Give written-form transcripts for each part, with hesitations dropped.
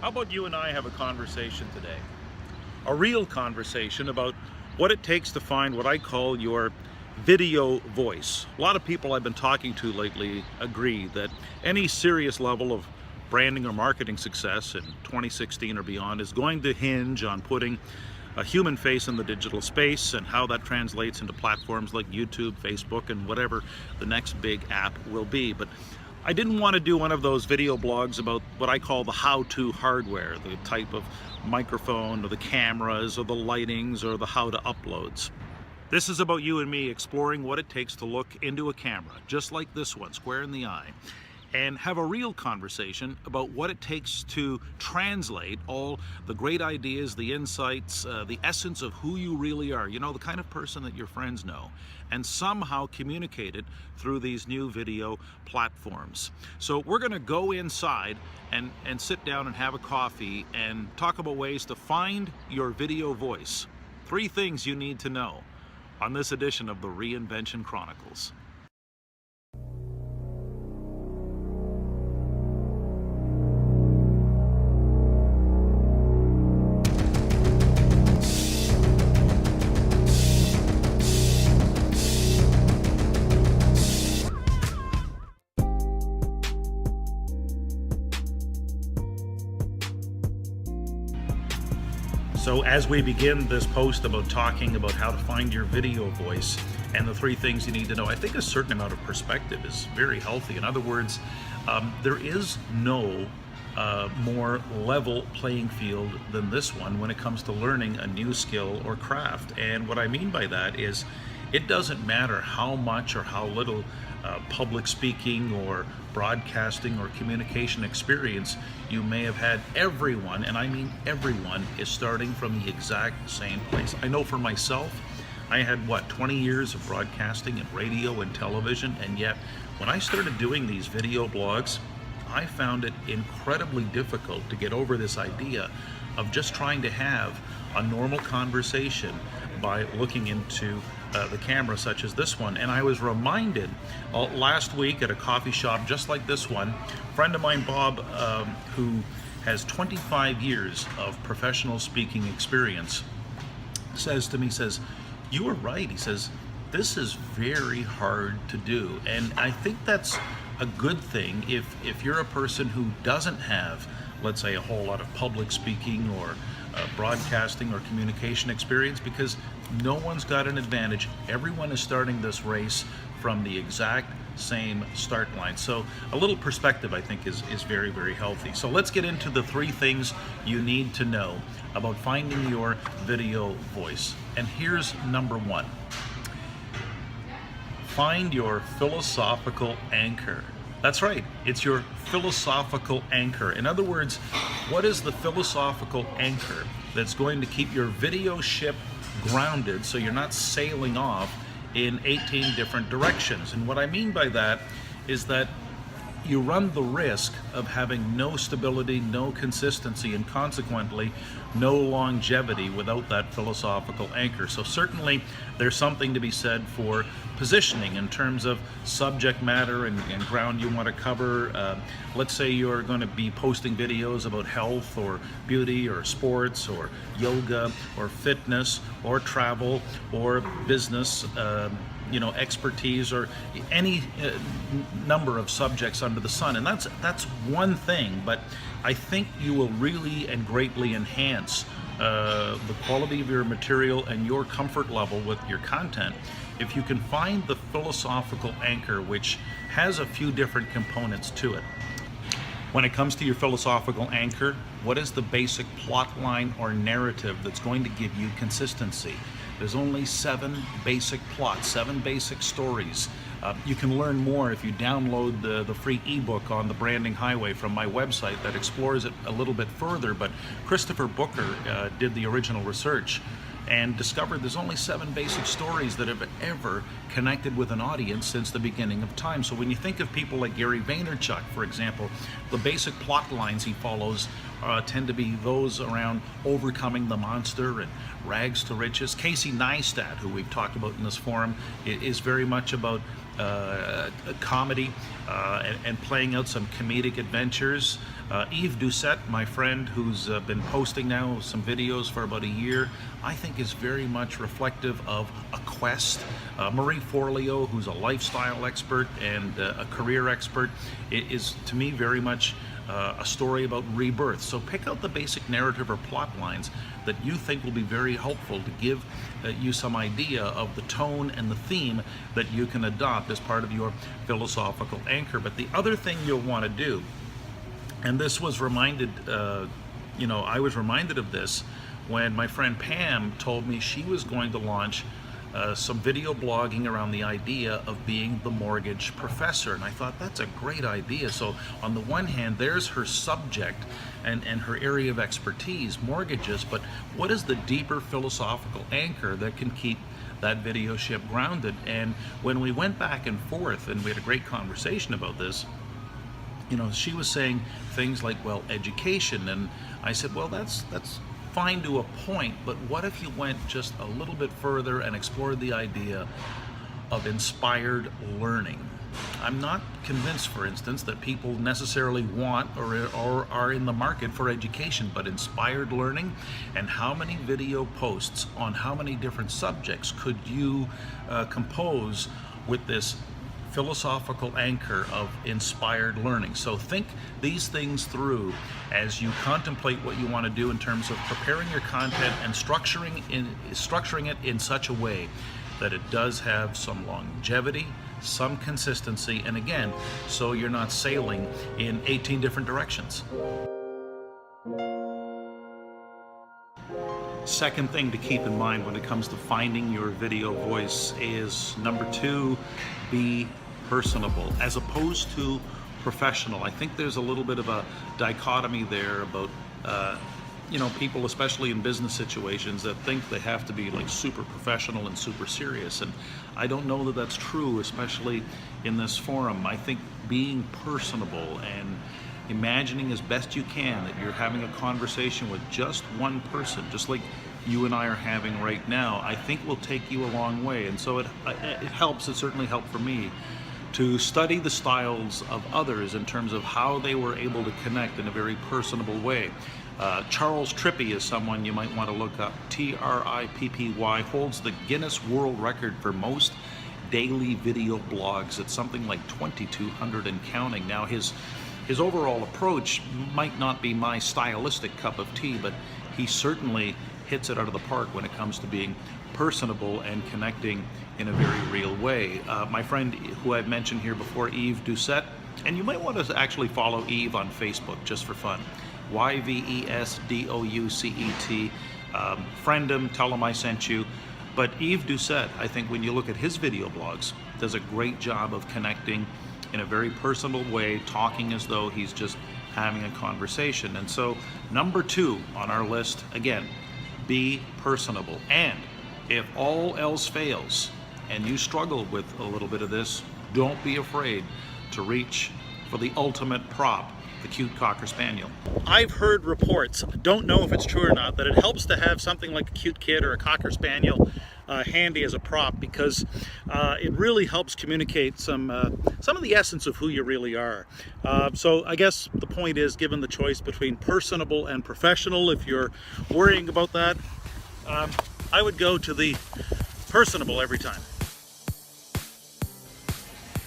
How about you and I have a conversation today? A real conversation about what it takes to find what I call your video voice. A lot of people I've been talking to lately agree that any serious level of branding or marketing success in 2016 or beyond is going to hinge on putting a human face in the digital space and how that translates into platforms like YouTube, Facebook, and whatever the next big app will be. But I didn't want to do one of those video blogs about what I call the how-to hardware, the type of microphone or the cameras or the lightings or the how to uploads. This is about you and me exploring what it takes to look into a camera, just like this one, square in the eye, and have a real conversation about what it takes to translate all the great ideas, the insights, the essence of who you really are, you know, the kind of person that your friends know, and somehow communicate it through these new video platforms. So we're going to go inside and sit down and have a coffee and talk about ways to find your video voice. 3 things you need to know on this edition of the Reinvention Chronicles. So as we begin this post about talking about how to find your video voice and the 3 things you need to know, I think a certain amount of perspective is very healthy. In other words, there is no more level playing field than this one when it comes to learning a new skill or craft. And what I mean by that is it doesn't matter how much or how little public speaking or broadcasting or communication experience you may have had. Everyone, and I mean everyone, is starting from the exact same place. I know for myself, I had 20 years of broadcasting and radio and television, and yet when I started doing these video blogs, I found it incredibly difficult to get over this idea of just trying to have a normal conversation by looking into the camera such as this one. And I was reminded last week at a coffee shop just like this one, a friend of mine, Bob, who has 25 years of professional speaking experience, says to me, "You were right." He says, "This is very hard to do." And I think that's a good thing if you're a person who doesn't have, let's say, a whole lot of public speaking or broadcasting or communication experience, because no one's got an advantage. Everyone is starting this race from the exact same start line. So a little perspective, I think, is very, very healthy. So let's get into the 3 things you need to know about finding your video voice. And here's number 1. Find your philosophical anchor. That's right, it's your philosophical anchor. In other words, what is the philosophical anchor that's going to keep your video ship grounded so you're not sailing off in 18 different directions? And what I mean by that is that you run the risk of having no stability, no consistency, and consequently no longevity without that philosophical anchor. So certainly there's something to be said for positioning in terms of subject matter and ground you want to cover. Let's say you're going to be posting videos about health or beauty or sports or yoga or fitness or travel or business, expertise, or any number of subjects under the sun. And that's one thing, but I think you will really and greatly enhance the quality of your material and your comfort level with your content if you can find the philosophical anchor, which has a few different components to it. When it comes to your philosophical anchor, what is the basic plot line or narrative that's going to give you consistency? There's only 7 basic plots, 7 basic stories. You can learn more if you download the free ebook on the Branding Highway from my website that explores it a little bit further. But Christopher Booker did the original research and discovered there's only 7 basic stories that have ever connected with an audience since the beginning of time. So when you think of people like Gary Vaynerchuk, for example, the basic plot lines he follows tend to be those around overcoming the monster and rags to riches. Casey Neistat, who we've talked about in this forum, is very much about comedy and playing out some comedic adventures. Yves Doucette, my friend, who's been posting now some videos for about a year, I think is very much reflective of a quest. Marie Forleo, who's a lifestyle expert and a career expert, is to me very much a story about rebirth. So pick out the basic narrative or plot lines that you think will be very helpful to give you some idea of the tone and the theme that you can adopt as part of your philosophical anchor. But the other thing you'll want to do, and this was reminded, I was reminded of this when my friend Pam told me she was going to launch some video blogging around the idea of being the mortgage professor. And I thought, that's a great idea. So on the one hand, there's her subject and her area of expertise, mortgages, but what is the deeper philosophical anchor that can keep that video ship grounded? And when we went back and forth and we had a great conversation about this, she was saying things like, well, education. And I said, well, that's fine to a point, but what if you went just a little bit further and explored the idea of inspired learning? I'm not convinced, for instance, that people necessarily want or are in the market for education, but inspired learning. And how many video posts on how many different subjects could you compose with this philosophical anchor of inspired learning? So think these things through as you contemplate what you want to do in terms of preparing your content and structuring it in such a way that it does have some longevity, some consistency, and again, so you're not sailing in 18 different directions. Second thing to keep in mind when it comes to finding your video voice is number 2, be personable as opposed to professional. I think there's a little bit of a dichotomy there about people, especially in business situations, that think they have to be like super professional and super serious, and I don't know that that's true, especially in this forum. I think being personable and imagining as best you can that you're having a conversation with just one person, just like you and I are having right now, I think will take you a long way. And so it helps, it certainly helped for me, to study the styles of others in terms of how they were able to connect in a very personable way. Charles Trippy is someone you might want to look up. Trippy holds the Guinness World Record for most daily video blogs. It's something like 2,200 and counting. Now his overall approach might not be my stylistic cup of tea, but he certainly hits it out of the park when it comes to being personable and connecting in a very real way. My friend who I've mentioned here before, Yves Doucette, and you might want to actually follow Yves on Facebook just for fun. YVESDOUCET. Friend him, tell him I sent you. But Yves Doucette, I think when you look at his video blogs, does a great job of connecting in a very personal way, talking as though he's just having a conversation. And so number 2 on our list, again, be personable. And if all else fails and you struggle with a little bit of this, don't be afraid to reach for the ultimate prop, the cute Cocker Spaniel. I've heard reports, don't know if it's true or not, that it helps to have something like a cute kid or a Cocker Spaniel handy as a prop, because it really helps communicate some of the essence of who you really are. So I guess the point is, given the choice between personable and professional, if you're worrying about that, I would go to the personable every time.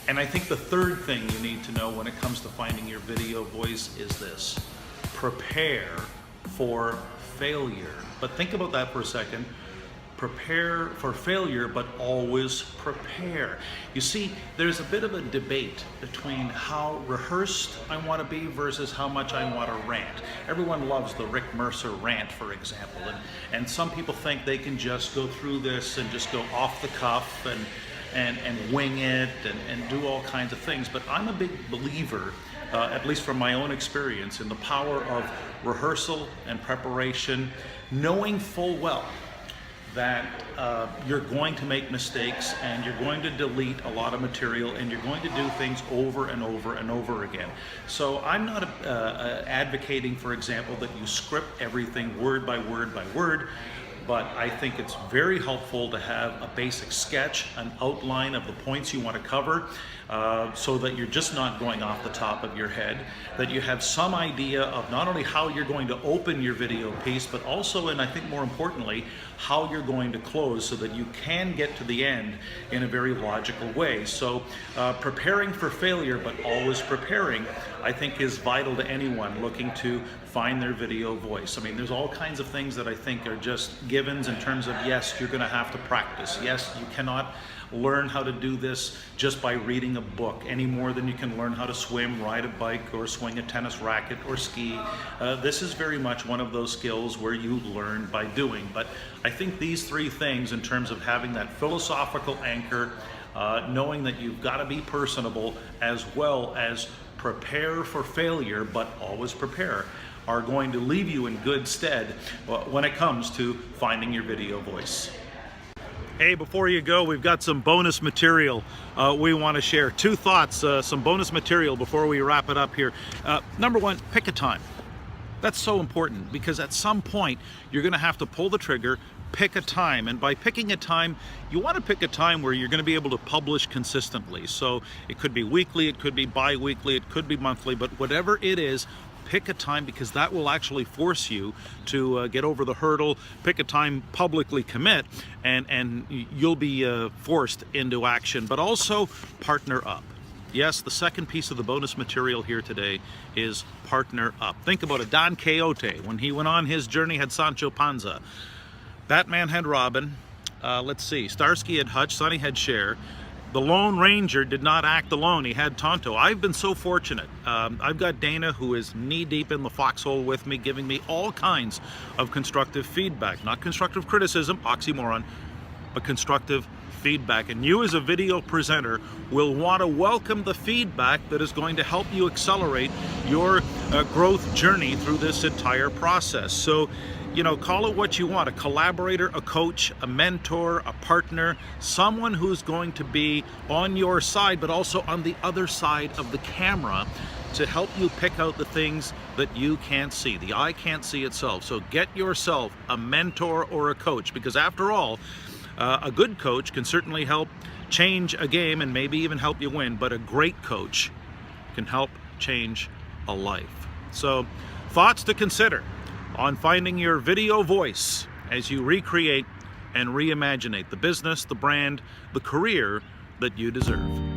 And I think the third thing you need to know when it comes to finding your video voice is this: prepare for failure. But think about that for a second. Prepare for failure, but always prepare. You see, there's a bit of a debate between how rehearsed I want to be versus how much I want to rant. Everyone loves the Rick Mercer rant, for example, and some people think they can just go through this and just go off the cuff and wing it and do all kinds of things. But I'm a big believer, at least from my own experience, in the power of rehearsal and preparation, knowing full well that you're going to make mistakes and you're going to delete a lot of material and you're going to do things over and over and over again. So I'm not advocating, for example, that you script everything word by word by word, but I think it's very helpful to have a basic sketch, an outline of the points you want to cover, so that you're just not going off the top of your head, that you have some idea of not only how you're going to open your video piece, but also, and I think more importantly, how you're going to close so that you can get to the end in a very logical way. So preparing for failure, but always preparing, I think is vital to anyone looking to find their video voice. I mean, there's all kinds of things that I think are just givens in terms of, yes, you're going to have to practice. Yes, you cannot learn how to do this just by reading a book any more than you can learn how to swim, ride a bike, or swing a tennis racket, or ski. This is very much one of those skills where you learn by doing. But I think these three things, in terms of having that philosophical anchor, knowing that you've got to be personable, as well as prepare for failure, but always prepare, are going to leave you in good stead when it comes to finding your video voice. Hey, before you go, we've got some bonus material we want to share. Two thoughts, some bonus material before we wrap it up here. Number one, pick a time. That's so important, because at some point you're going to have to pull the trigger, pick a time. And by picking a time, you want to pick a time where you're going to be able to publish consistently. So it could be weekly, it could be bi-weekly, it could be monthly, but whatever it is, pick a time, because that will actually force you to get over the hurdle. Pick a time, publicly commit, and you'll be forced into action. But also partner up. Yes, the second piece of the bonus material here today is partner up. Think about it. Don Quixote, when he went on his journey, had Sancho Panza. Batman had Robin. Let's see, Starsky had Hutch, Sonny had Cher. The Lone Ranger did not act alone. He had Tonto. I've been so fortunate. I've got Dana, who is knee-deep in the foxhole with me, giving me all kinds of constructive feedback. Not constructive criticism, oxymoron, but constructive feedback. And you as a video presenter will want to welcome the feedback that is going to help you accelerate your growth journey through this entire process. So, you know, call it what you want, a collaborator, a coach, a mentor, a partner, someone who's going to be on your side, but also on the other side of the camera to help you pick out the things that you can't see. The eye can't see itself. So get yourself a mentor or a coach, because after all, a good coach can certainly help change a game and maybe even help you win, but a great coach can help change a life. So, thoughts to consider on finding your video voice as you recreate and reimagine the business, the brand, the career that you deserve.